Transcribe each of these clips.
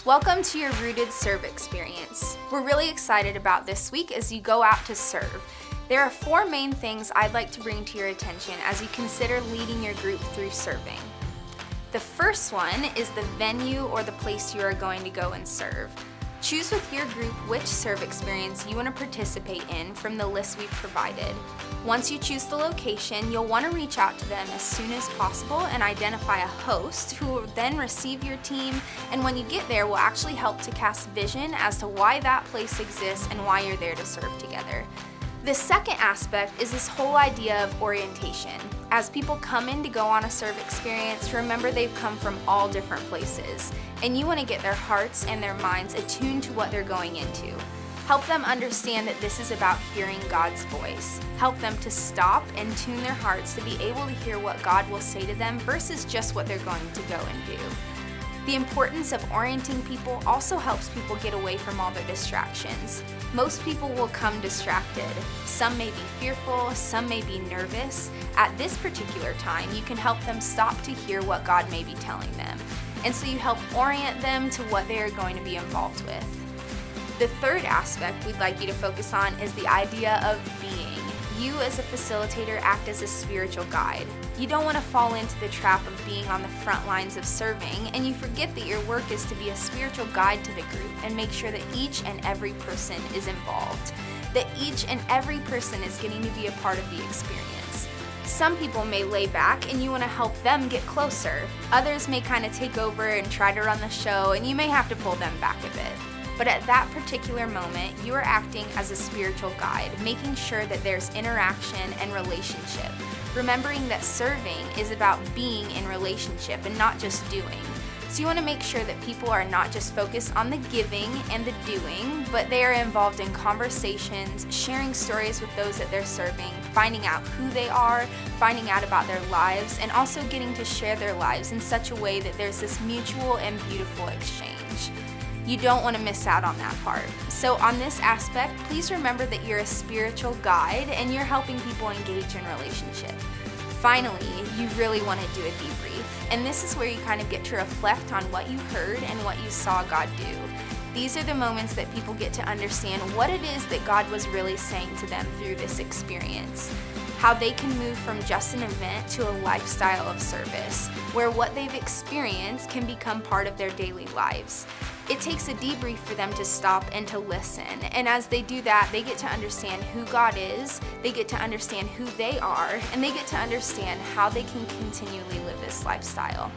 Welcome to your Rooted Serve experience. We're really excited about this week as you go out to serve. There are 4 main things I'd like to bring to your attention as you consider leading your group through serving. The first one is the venue or the place you are going to go and serve. Choose with your group which serve experience you want to participate in from the list we've provided. Once you choose the location, you'll want to reach out to them as soon as possible and identify a host who will then receive your team, and when you get there will actually help to cast vision as to why that place exists and why you're there to serve together. The second aspect is this whole idea of orientation. As people come in to go on a serve experience, remember they've come from all different places, and you want to get their hearts and their minds attuned to what they're going into. Help them understand that this is about hearing God's voice. Help them to stop and tune their hearts to be able to hear what God will say to them versus just what they're going to go and do. The importance of orienting people also helps people get away from all their distractions. Most people will come distracted. Some may be fearful, some may be nervous. At this particular time, you can help them stop to hear what God may be telling them. And so you help orient them to what they are going to be involved with. The third aspect we'd like you to focus on is the idea of being. You as a facilitator act as a spiritual guide. You don't want to fall into the trap of being on the front lines of serving, and you forget that your work is to be a spiritual guide to the group and make sure that each and every person is involved, that each and every person is getting to be a part of the experience. Some people may lay back and you want to help them get closer. Others may kind of take over and try to run the show, and you may have to pull them back a bit. But at that particular moment, you are acting as a spiritual guide, making sure that there's interaction and relationship. Remembering that serving is about being in relationship and not just doing. So you want to make sure that people are not just focused on the giving and the doing, but they are involved in conversations, sharing stories with those that they're serving, finding out who they are, finding out about their lives, and also getting to share their lives in such a way that there's this mutual and beautiful exchange. You don't want to miss out on that part. So on this aspect, please remember that you're a spiritual guide and you're helping people engage in relationship. Finally, you really want to do a debrief. And this is where you kind of get to reflect on what you heard and what you saw God do. These are the moments that people get to understand what it is that God was really saying to them through this experience. How they can move from just an event to a lifestyle of service, where what they've experienced can become part of their daily lives. It takes a debrief for them to stop and to listen, and as they do that, they get to understand who God is, they get to understand who they are, and they get to understand how they can continually live this lifestyle.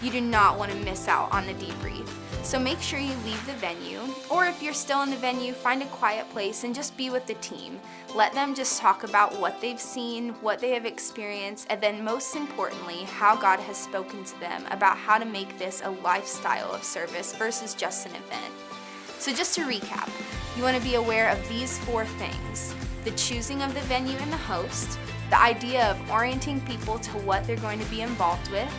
You do not want to miss out on the debrief. So make sure you leave the venue, or if you're still in the venue, find a quiet place and just be with the team. Let them just talk about what they've seen, what they have experienced, and then most importantly, how God has spoken to them about how to make this a lifestyle of service versus just an event. So just to recap, you want to be aware of these 4 things: the choosing of the venue and the host, the idea of orienting people to what they're going to be involved with,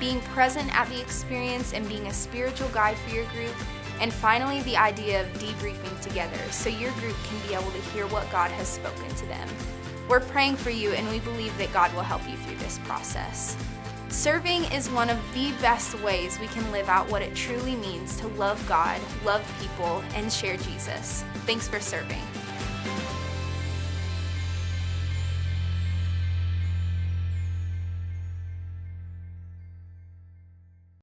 being present at the experience and being a spiritual guide for your group, and finally the idea of debriefing together so your group can be able to hear what God has spoken to them. We're praying for you, and we believe that God will help you through this process. Serving is one of the best ways we can live out what it truly means to love God, love people, and share Jesus. Thanks for serving.